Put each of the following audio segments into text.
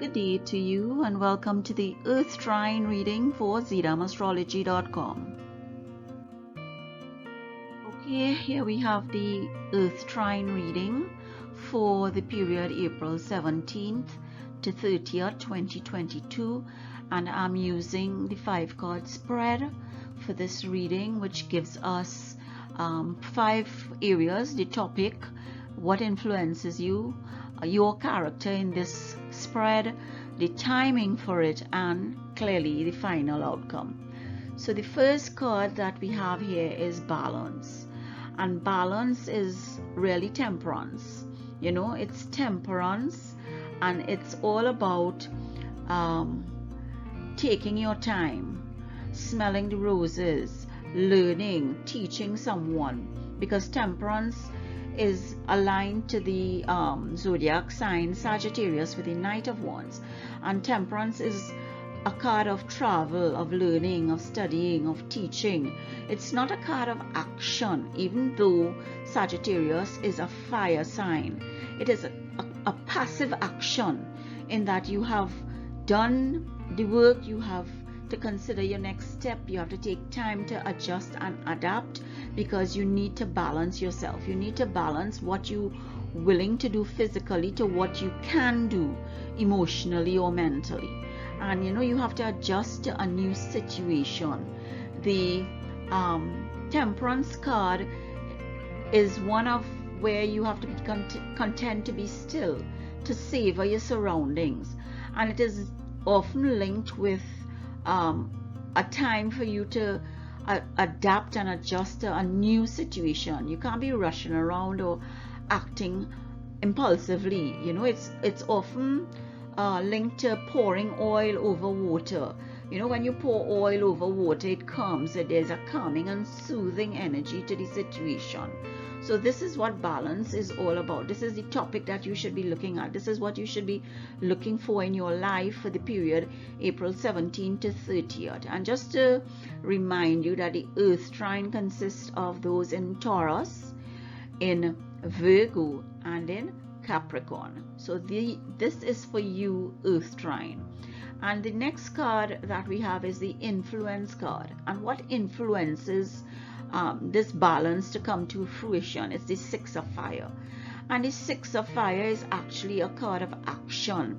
good day to you and welcome to the Earth Trine reading for ZDAMastrology.com. Okay, here we have the Earth Trine reading for the period April 17th to 30th, 2022, and I'm using the 5-card spread for this reading, which gives us 5 areas: the topic, what influences you, your character in this spread, the timing for it, and clearly the final outcome. So the first card that we have here is balance, and balance is really temperance. It's temperance, and it's all about taking your time, smelling the roses, learning, teaching someone, because temperance is aligned to the zodiac sign Sagittarius with the Knight of Wands, and temperance is a card of travel, of learning, of studying, of teaching. It's not a card of action, even though Sagittarius is a fire sign. It is a passive action in that you have done the work, you have to consider your next step, you have to take time to adjust and adapt, because you need to balance yourself. You need to balance what you're willing to do physically to what you can do emotionally or mentally, and you have to adjust to a new situation. The temperance card is one of where you have to be content to be still, to savor your surroundings, and it is often linked with a time for you to adapt and adjust to a new situation. You can't be rushing around or acting impulsively. It's often linked to pouring oil over water. When you pour oil over water, it calms. There's a calming and soothing energy to the situation. So this is what balance is all about. This is the topic that you should be looking at. This is what you should be looking for in your life for the period April 17th to 30th. And just to remind you that the Earth Trine consists of those in Taurus, in Virgo, and in Capricorn. So this is for you, Earth Trine. And the next card that we have is the influence card. And what influences this balance to come to fruition? It's the 6 of Fire. And the 6 of Fire is actually a card of action.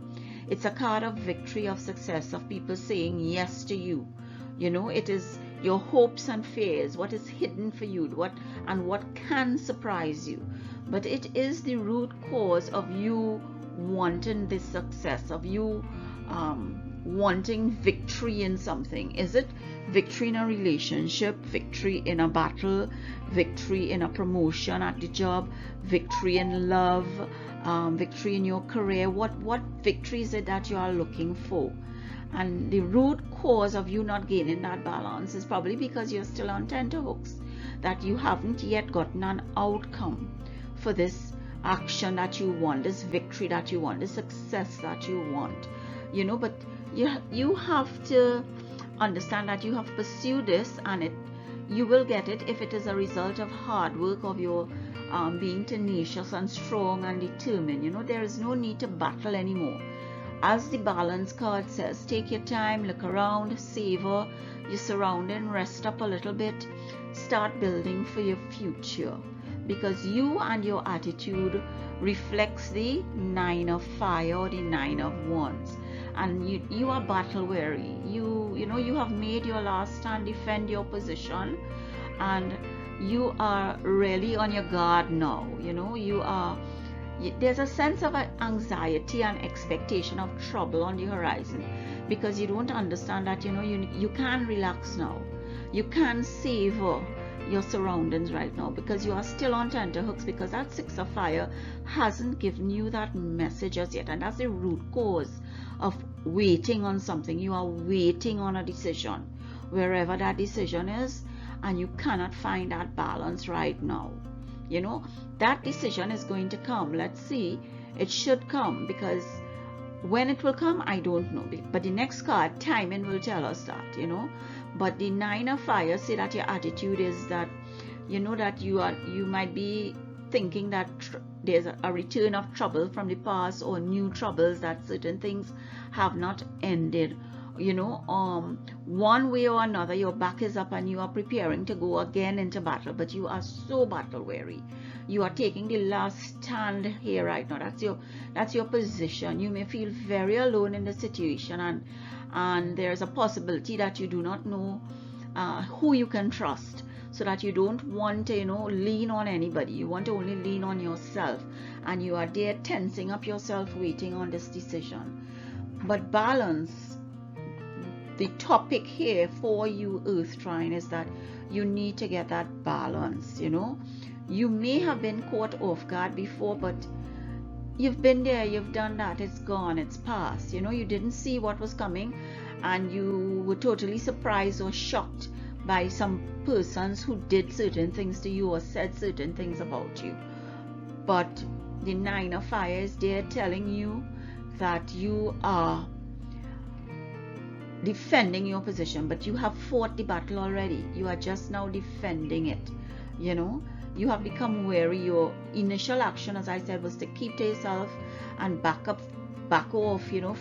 It's a card of victory, of success, of people saying yes to you. It is your hopes and fears, what is hidden for you, what can surprise you. But it is the root cause of you wanting this success, of you wanting victory in something. Is it victory in a relationship, victory in a battle, victory in a promotion at the job, victory in love, victory in your career? What victory is it that you are looking for? And the root cause of you not gaining that balance is probably because you're still on tenterhooks, that you haven't yet gotten an outcome for this action that you want, this victory that you want, this success that you want. But you have to understand that you have pursued this, and you will get it if it is a result of hard work, of your being tenacious and strong and determined. There is no need to battle anymore. As the balance card says, take your time, look around, savor your surrounding, rest up a little bit, start building for your future, because you and your attitude reflects the 9 of Fire or the 9 of Wands. And you are battle weary. You have made your last stand, defend your position, and you are really on your guard now. There's a sense of anxiety and expectation of trouble on the horizon, because you don't understand that you can relax now. You can savor your surroundings right now, because you are still on tenterhooks, because that 6 of Fire hasn't given you that message as yet, and that's the root cause of waiting on something. You are waiting on a decision, wherever that decision is, and you cannot find that balance right now. That decision is going to come. Let's see. It should come, because when it will come, I don't know. But the next card, timing, will tell us that. But the 9 of Fire say that your attitude is that that you might be thinking that there's a return of trouble from the past, or new troubles, that certain things have not ended. One way or another, your back is up and you are preparing to go again into battle, but you are so battle weary. You are taking the last stand here right now. That's your position. You may feel very alone in the situation, and there's a possibility that you do not know who you can trust, so that you don't want to lean on anybody. You want to only lean on yourself, and you are there tensing up yourself, waiting on this decision. But balance, the topic here for you, Earth Trine, is that you need to get that balance. You may have been caught off guard before, but you've been there, you've done that, it's gone, it's past. You didn't see what was coming, and you were totally surprised or shocked by some persons who did certain things to you or said certain things about you. But the Nine of Fire is there telling you that you are defending your position, but you have fought the battle already. You are just now defending it. You have become wary. Your initial action, as I said, was to keep to yourself and back off,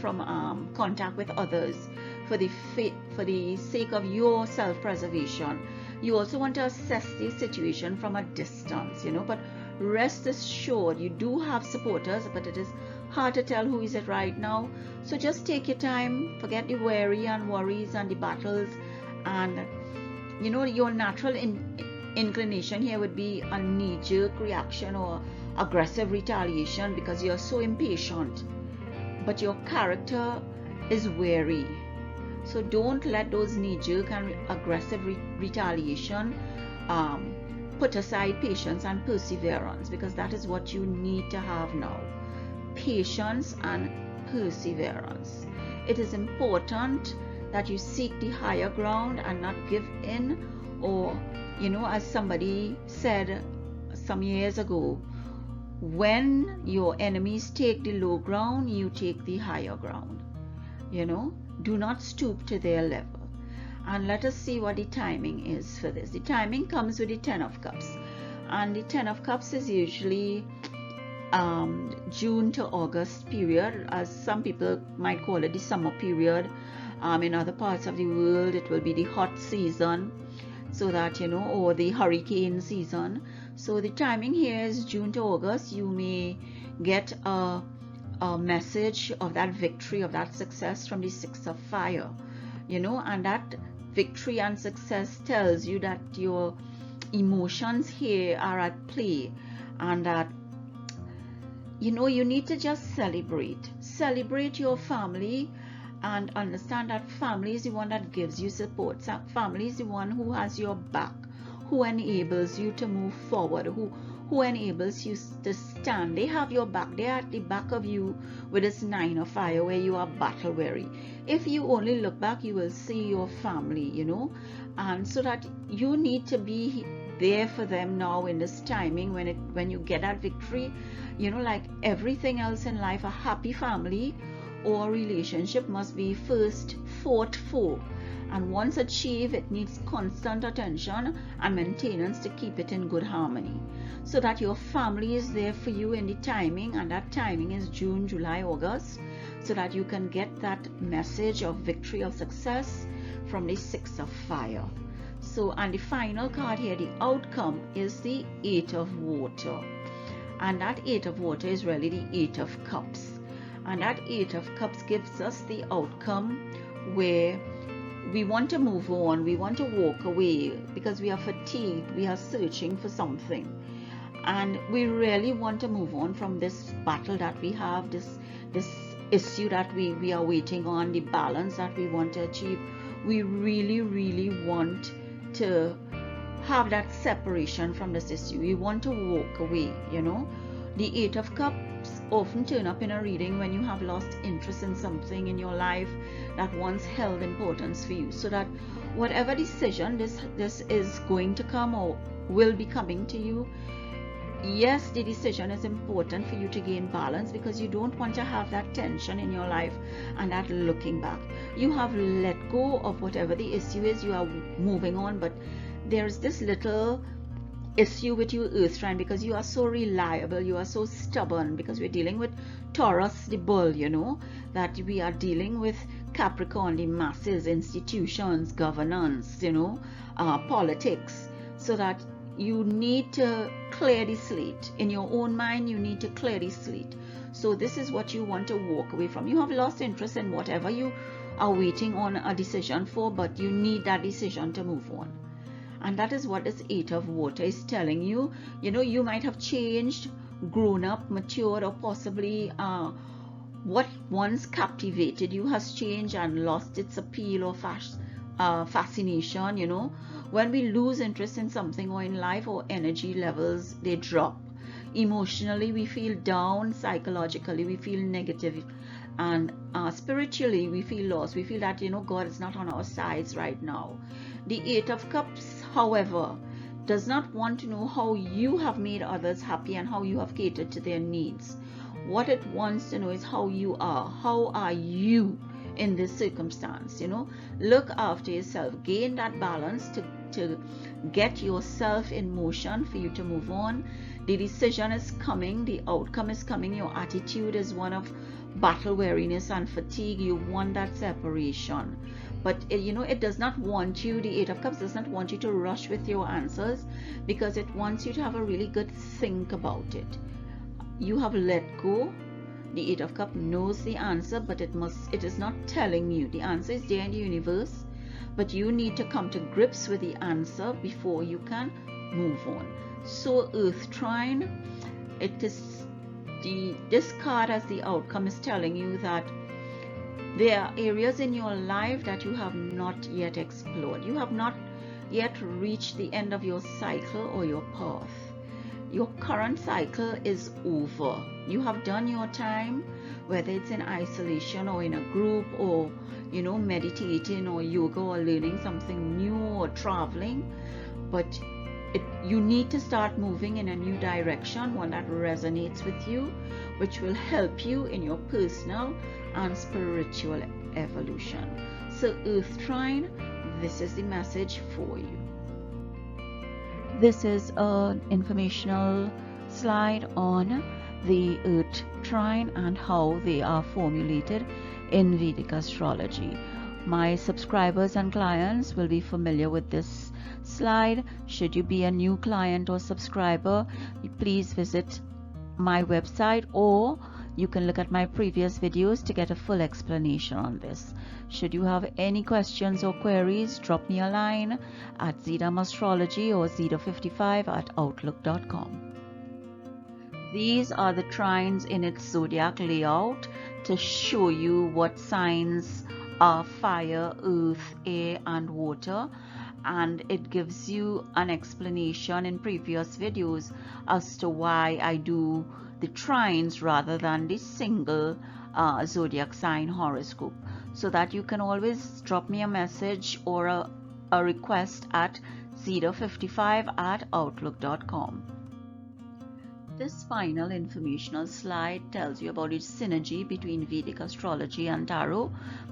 from contact with others for the sake of your self-preservation. You also want to assess the situation from a distance, but rest assured, you do have supporters, but it is hard to tell who is it right now. So just take your time, forget the worry and worries and the battles, and your natural inclination here would be a knee-jerk reaction or aggressive retaliation, because you're so impatient, but your character is wary. So don't let those knee-jerk and aggressive retaliation put aside patience and perseverance, because that is what you need to have now. Patience and perseverance. It is important that you seek the higher ground and not give in, or as somebody said some years ago, when your enemies take the low ground, you take the higher ground. Do not stoop to their level. And let us see what the timing is for this. The timing comes with the Ten of Cups, and the Ten of Cups is usually June to August period, as some people might call it the summer period. In other parts of the world, it will be the hot season, so that or the hurricane season. So the timing here is June to August. You may get a message of that victory, of that success from the Six of Fire, and that victory and success tells you that your emotions here are at play, and that you need to just celebrate your family, and understand that family is the one that gives you support. Family is the one who has your back, who enables you to move forward, who enables you to stand. They have your back. They are at the back of you with this Nine of Fire, where you are battle weary. If you only look back, you will see your family, and so that you need to be there for them now in this timing when you get that victory. Like everything else in life, a happy family or relationship must be first fought for, and once achieved, it needs constant attention and maintenance to keep it in good harmony, so that your family is there for you in the timing, and that timing is June, July, August, so that you can get that message of victory, of success from the Six of Fire. So, and the final card here, the outcome, is the Eight of Water, and that Eight of Water is really the Eight of Cups. And that Eight of Cups gives us the outcome where we want to move on, we want to walk away because we are fatigued, we are searching for something, and we really want to move on from this battle that we have, this issue that we are waiting on, the balance that we want to achieve. We really want to have that separation from this issue. We want to walk away. The Eight of Cups often turn up in a reading when you have lost interest in something in your life that once held importance for you, so that whatever decision this is going to come or will be coming to you, yes, the decision is important for you to gain balance, because you don't want to have that tension in your life and that looking back. You have let go of whatever the issue is, you are moving on, but there's this little issue with you, Earth Trine, because you are so reliable, you are so stubborn, because we're dealing with Taurus the bull, you know, that we are dealing with Capricorn, the masses, institutions, governance, you know, politics, so that you need to clear the slate. In your own mind, you need to clear the slate. So this is what you want to walk away from. You have lost interest in whatever you are waiting on a decision for, but you need that decision to move on. And that is what this Eight of Water is telling you. You know, you might have changed, grown up, matured, or possibly what once captivated you has changed and lost its appeal or fascination. You know, when we lose interest in something or in life, our energy levels, they drop. Emotionally, we feel down. Psychologically, we feel negative. And spiritually, we feel lost. We feel that, you know, God is not on our sides right now. The Eight of Cups, however, does not want to know how you have made others happy and how you have catered to their needs. What it wants to know is how you are. How are you in this circumstance? You know, look after yourself. Gain that balance to get yourself in motion for you to move on. The decision is coming. The outcome is coming. Your attitude is one of battle weariness and fatigue. You want that separation. But you know, it does not want you, the Eight of Cups does not want you to rush with your answers, because it wants you to have a really good think about it. You have let go. The Eight of Cups knows the answer, but it is not telling you. The answer is there in the universe, but you need to come to grips with the answer before you can move on. So Earth Trine, this card as the outcome is telling you that there are areas in your life that you have not yet explored. You have not yet reached the end of your cycle or your path. Your current cycle is over. You have done your time, whether it's in isolation or in a group, or, you know, meditating or yoga or learning something new or traveling. But you need to start moving in a new direction, one that resonates with you, which will help you in your personal and spiritual evolution. So Earth Trine, this is the message for you. This is an informational slide on the Earth Trine and how they are formulated in Vedic astrology. My subscribers and clients will be familiar with this slide. Should you be a new client or subscriber, please visit my website, or you can look at my previous videos to get a full explanation on this. Should you have any questions or queries, drop me a line at ZDAMastrology or zeta55@outlook.com. These are the trines in its zodiac layout to show you what signs are fire, earth, air, and water. And it gives you an explanation in previous videos as to why I do the trines rather than the single zodiac sign horoscope, so that you can always drop me a message or a request at zeta55@outlook.com. This final informational slide tells you about its synergy between Vedic astrology and tarot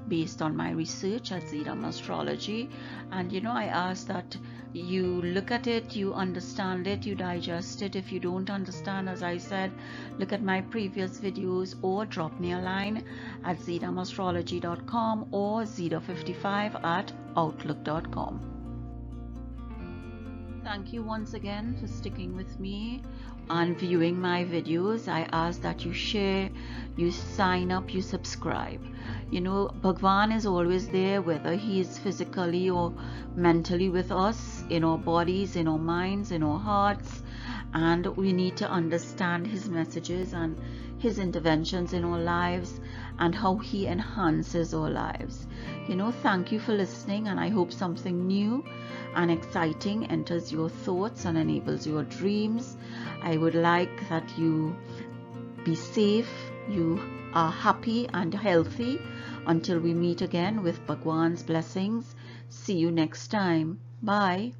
based on my research at ZDAMastrology. And you know, I ask that you look at it, you understand it, you digest it. If you don't understand, as I said, look at my previous videos or drop me a line at ZDAMastrology.com or zeta55@outlook.com. Thank you once again for sticking with me and viewing my videos. I ask that you share, you sign up, you subscribe. You know, Bhagwan is always there, whether he is physically or mentally with us, in our bodies, in our minds, in our hearts. And we need to understand his messages and his interventions in our lives and how he enhances our lives. You know, thank you for listening, and I hope something new and exciting enters your thoughts and enables your dreams. I would like that you be safe, you are happy and healthy until we meet again with Bhagwan's blessings. See you next time. Bye.